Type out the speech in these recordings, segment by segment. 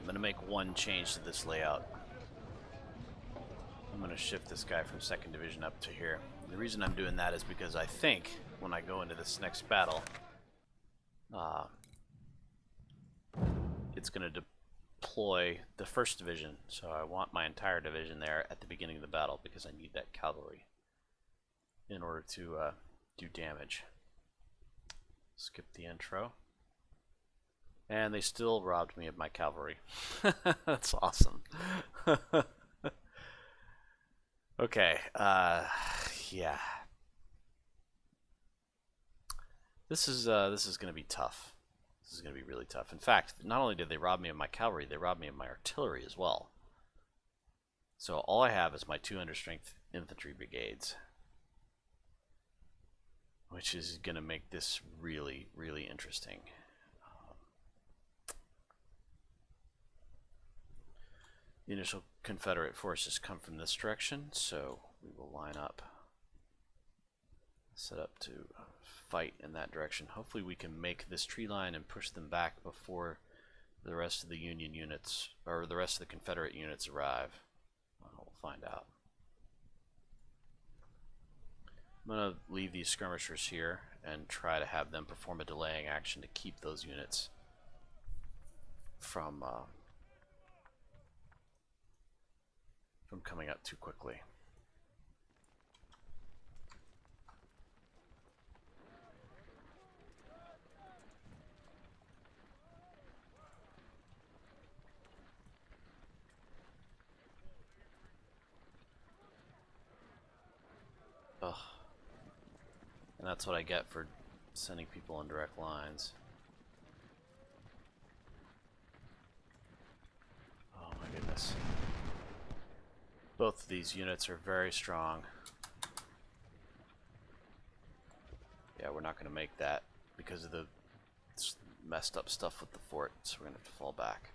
I'm going to make one change to this layout. I'm going to shift this guy from 2nd Division up to here. The reason I'm doing that is because I think when I go into this next battle, it's going to deploy the 1st Division. So I want my entire division there at the beginning of the battle because I need that cavalry in order to do damage. Skip the intro. And they still robbed me of my cavalry. That's awesome. Okay, yeah. This is going to be tough. This is going to be really tough. In fact, not only did they rob me of my cavalry, they robbed me of my artillery as well. So all I have is my 2 understrength infantry brigades, which is going to make this really, really interesting. The initial Confederate forces come from this direction, so we will line up, set up to fight in that direction. Hopefully we can make this tree line and push them back before the rest of the Union units, or the rest of the Confederate units arrive. We'll find out. I'm going to leave these skirmishers here and try to have them perform a delaying action to keep those units from coming up too quickly. Ugh. And that's what I get for sending people on direct lines. Oh my goodness. Both of these units are very strong. Yeah, we're not going to make that because of the messed up stuff with the fort, so we're going to have to fall back.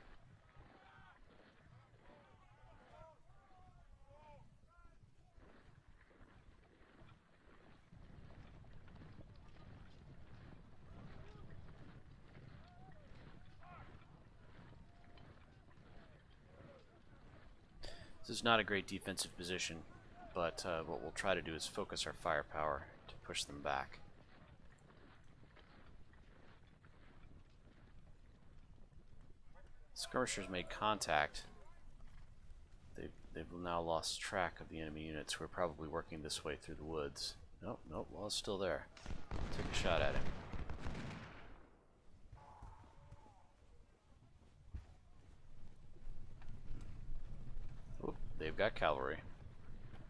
This is not a great defensive position, but what we'll try to do is focus our firepower to push them back. Skirmishers made contact. They've now lost track of the enemy units who are probably working this way through the woods. Nope, nope, well, it's still there. Take a shot at him. Oop, they've got cavalry.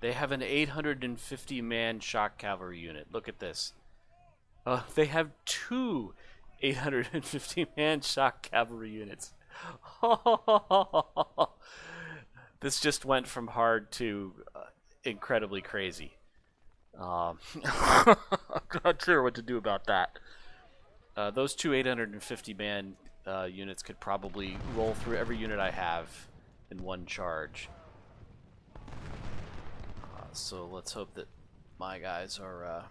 They have an 850-man shock cavalry unit. Look at this. They have 2 850-man shock cavalry units. This just went from hard to incredibly crazy. I'm not sure what to do about that. Those 2 850-man units could probably roll through every unit I have in one charge. So let's hope that my guys are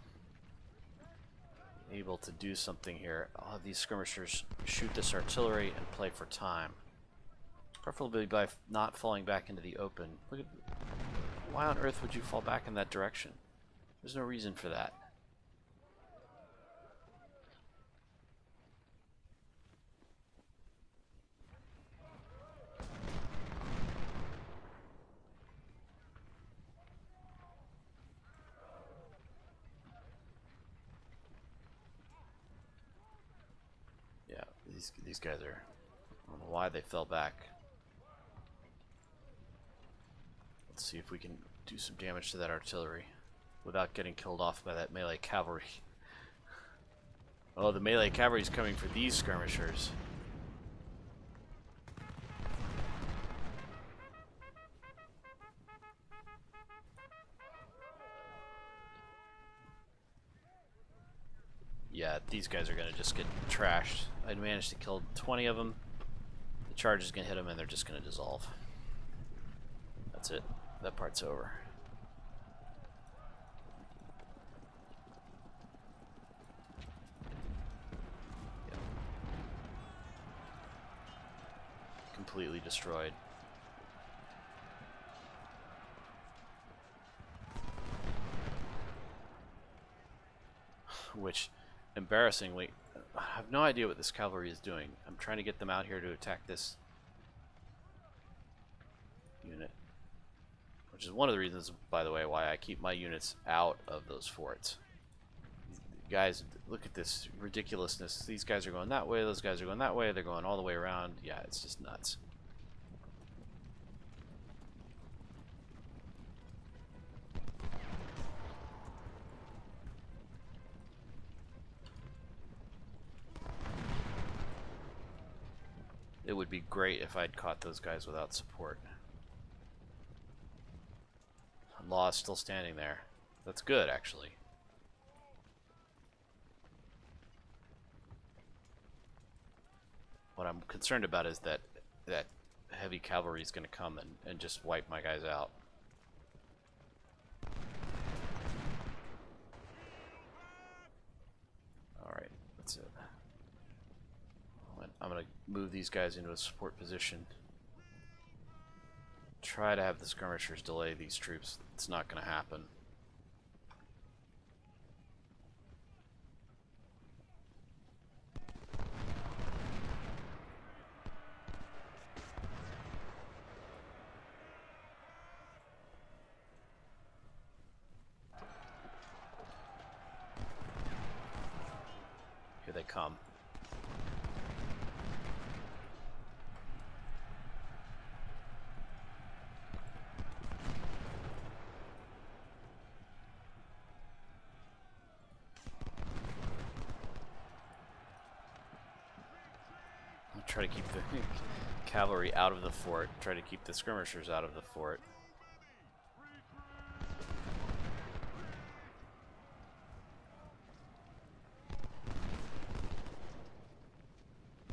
able to do something here. I'll have these skirmishers shoot this artillery and play for time. Preferably by not falling back into the open. Look at, why on earth would you fall back in that direction? There's no reason for that. Yeah, these guys are, I don't know why they fell back. Let's see if we can do some damage to that artillery without getting killed off by that melee cavalry. Oh, the melee cavalry is coming for these skirmishers. Yeah, these guys are going to just get trashed. I managed to kill 20 of them. The charge is going to hit them and they're just going to dissolve. That's it. That part's over. completely destroyed. Which, embarrassingly, I have no idea what this cavalry is doing. I'm trying to get them out here to attack this unit. Which is one of the reasons, by the way, why I keep my units out of those forts. Guys, look at this ridiculousness. These guys are going that way, those guys are going that way, they're going all the way around. Yeah, it's just nuts. It would be great if I'd caught those guys without support. Law is still standing there. That's good, actually. What I'm concerned about is that heavy cavalry is going to come and just wipe my guys out. Alright, that's it. I'm going to move these guys into a support position. Try to have the skirmishers delay these troops. It's not going to happen. Here they come. I'll try to keep the cavalry out of the fort, try to keep the skirmishers out of the fort.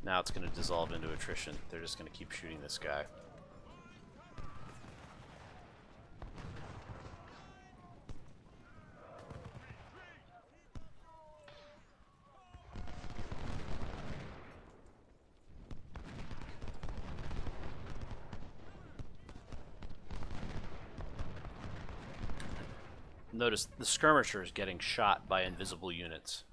Now it's going to dissolve into attrition. They're just going to keep shooting this guy. Notice the skirmisher is getting shot by invisible units.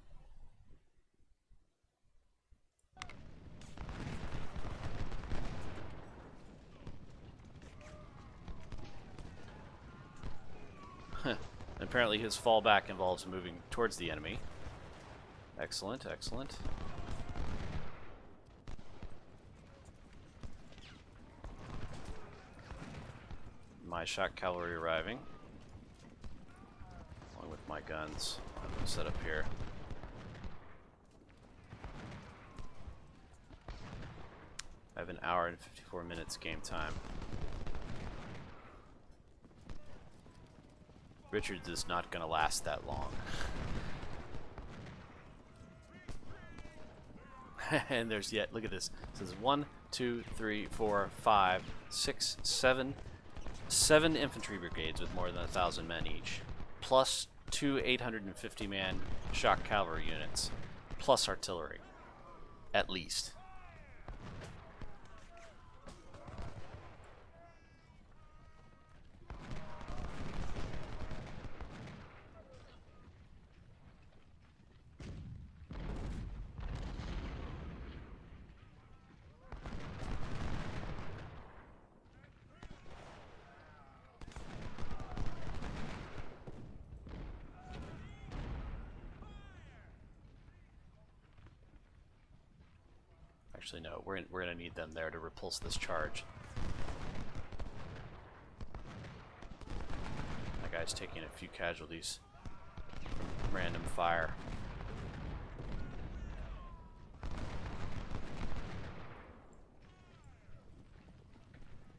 Apparently his fallback involves moving towards the enemy. Excellent, excellent. My shock cavalry arriving. Along with my guns. I'm going to set up here. I have an hour and 54 minutes game time. Richards is not going to last that long. And there's yet, look at this. It says 1, 2, 3, 4, 5, 6, 7. 7 infantry brigades with more than 1,000 men each. Plus 2 850-man shock cavalry units. Plus artillery. At least. Actually, no, we're going to need them there to repulse this charge. My guy's taking a few casualties from random fire.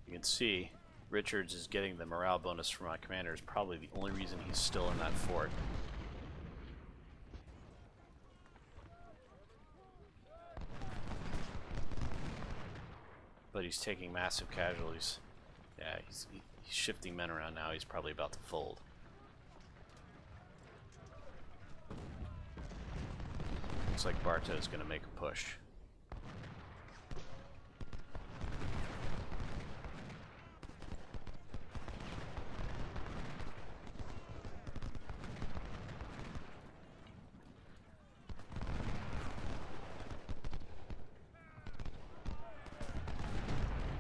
You can see Richards is getting the morale bonus from my commander is probably the only reason he's still in that fort. But he's taking massive casualties. Yeah, he's shifting men around now. He's probably about to fold. Looks like Bartow is going to make a push.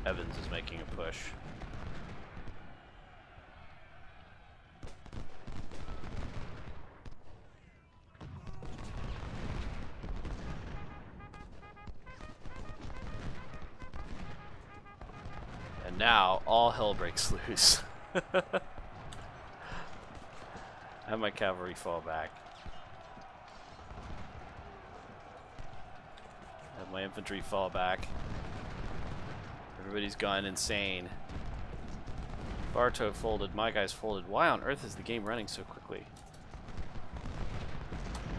Evans is making a push. And now all hell breaks loose. Have my cavalry fall back. Have my infantry fall back. Everybody's gone insane. Bartow folded, my guys folded. Why on earth is the game running so quickly?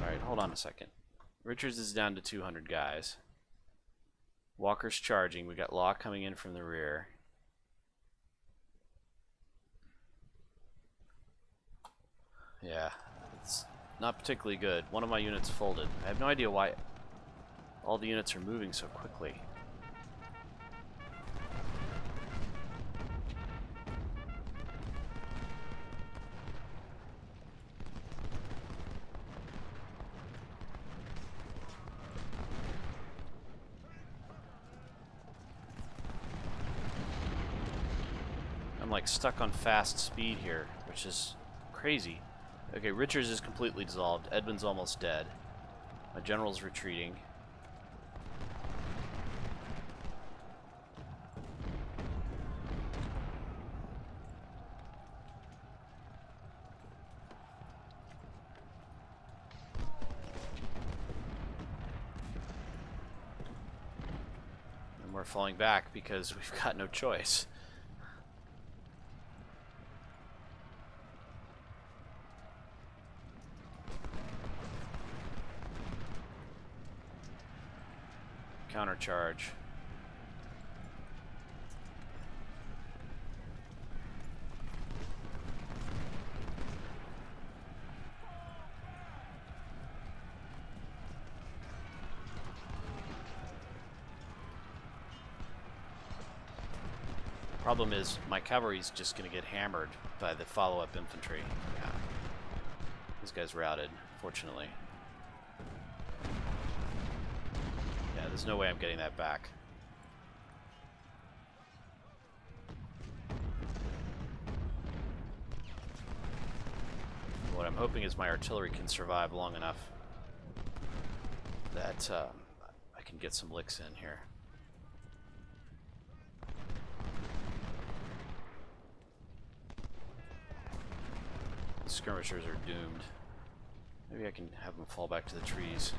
Alright, hold on a second. Richards is down to 200 guys. Walker's charging. We got Law coming in from the rear. Yeah, it's not particularly good. One of my units folded. I have no idea why all the units are moving so quickly. I'm like stuck on fast speed here, which is crazy. Okay, Richards is completely dissolved. Edmund's almost dead. My general's retreating. And we're falling back because we've got no choice. Countercharge. Problem is, my cavalry's just going to get hammered by the follow-up infantry. Yeah. This guy's routed, fortunately. Yeah, there's no way I'm getting that back. What I'm hoping is my artillery can survive long enough that I can get some licks in here. The skirmishers are doomed. Maybe I can have them fall back to the trees.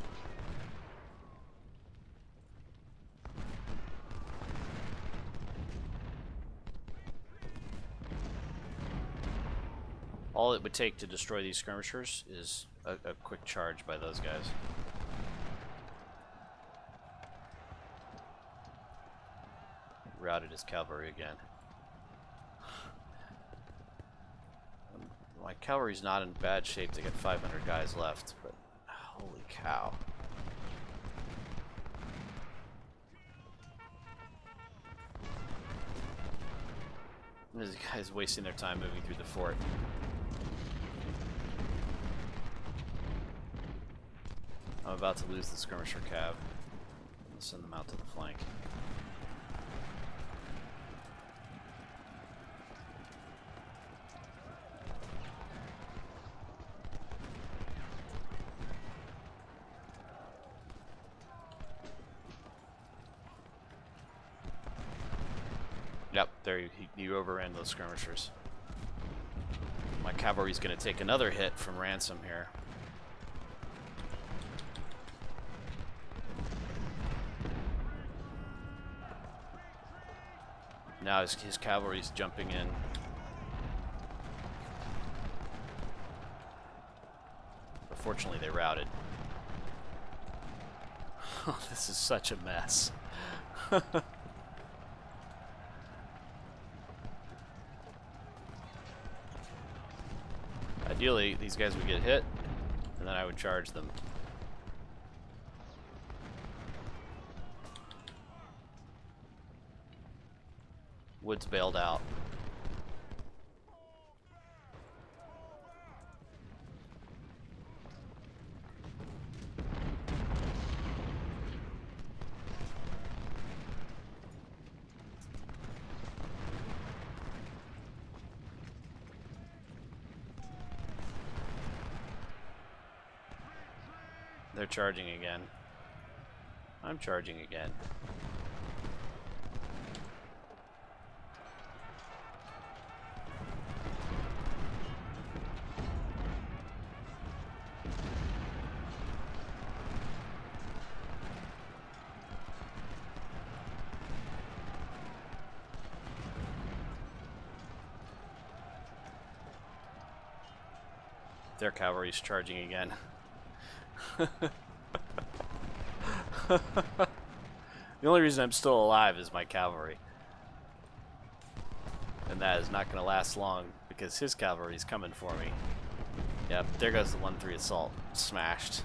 All it would take to destroy these skirmishers is a quick charge by those guys. Routed his cavalry again. My cavalry's not in bad shape. They got 500 guys left, but holy cow. These guys wasting their time moving through the fort. I'm about to lose the skirmisher cav. I'll send them out to the flank. Yep, there you overran those skirmishers. My cavalry's going to take another hit from ransom here. Now his cavalry's jumping in. But fortunately they routed. Oh, this is such a mess. Ideally, these guys would get hit, and then I would charge them. Woods bailed out. They're charging again. I'm charging again. Their cavalry's charging again. The only reason I'm still alive is my cavalry. And that is not going to last long because his cavalry is coming for me. Yep, there goes the 1-3 assault. Smashed.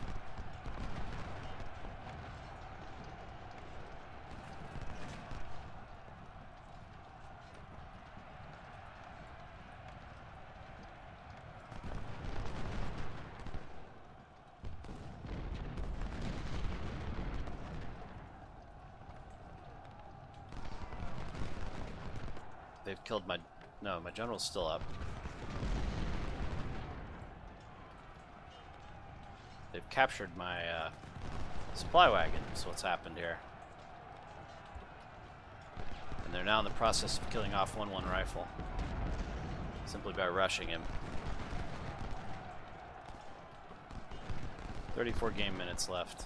They've killed my... No, my general's still up. They've captured my supply wagon, is what's happened here. And they're now in the process of killing off 1-1 rifle. Simply by rushing him. 34 game minutes left.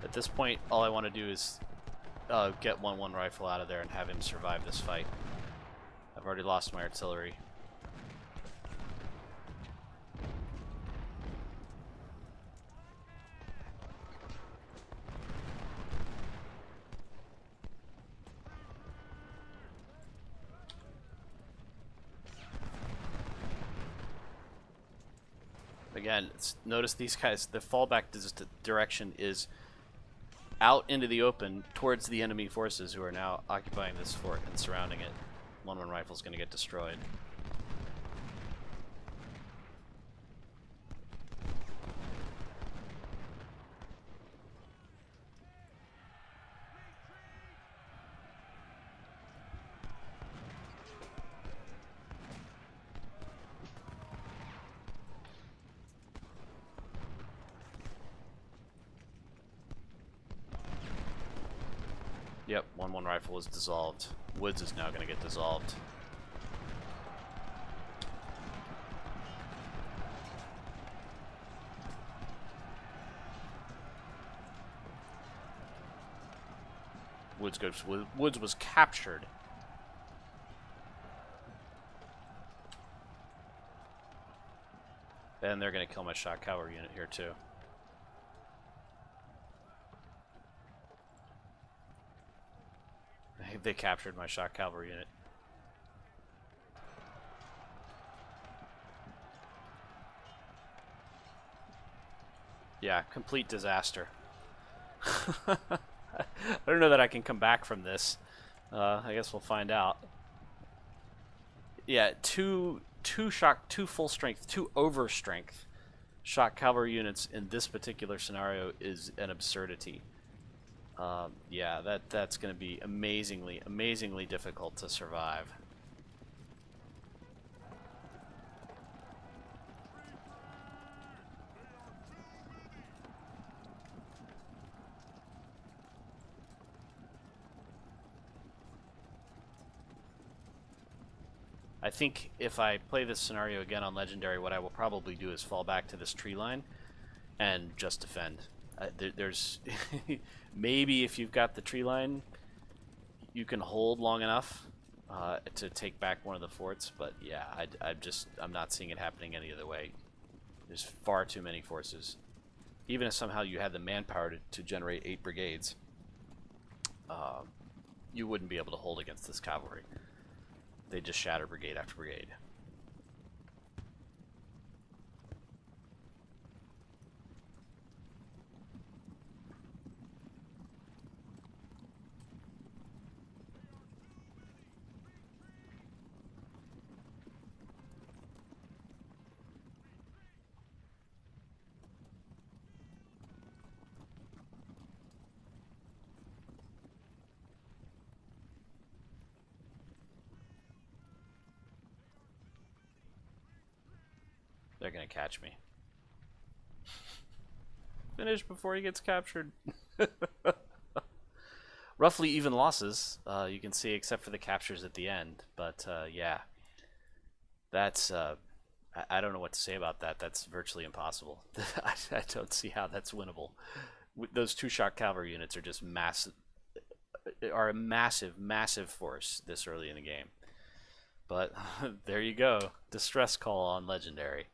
At this point, all I want to do is get 1-1 rifle out of there and have him survive this fight. I've already lost my artillery. Again, notice these guys, the fallback direction is out into the open towards the enemy forces who are now occupying this fort and surrounding it. 1-1 rifle's going to get destroyed. Yep, 1-1 rifle is dissolved. Woods is now going to get dissolved. Woods was captured. And they're going to kill my shock cavalry unit here too. They captured my shock cavalry unit. Yeah, complete disaster. I don't know that I can come back from this. I guess we'll find out. Yeah, two full strength, two over strength shock cavalry units in this particular scenario is an absurdity. Yeah, that's going to be amazingly difficult to survive. I think if I play this scenario again on Legendary, what I will probably do is fall back to this tree line and just defend. There's maybe if you've got the tree line, you can hold long enough to take back one of the forts. But yeah, I'm not seeing it happening any other way. There's far too many forces. Even if somehow you had the manpower to generate 8 brigades, you wouldn't be able to hold against this cavalry. They just shatter brigade after brigade. They're gonna catch me. Finish before he gets captured. Roughly even losses, you can see, except for the captures at the end. But yeah, that's I don't know what to say about that. That's virtually impossible. I don't see how that's winnable. Those two-shot cavalry units are just massive, are a massive force this early in the game. But there you go, distress call on legendary.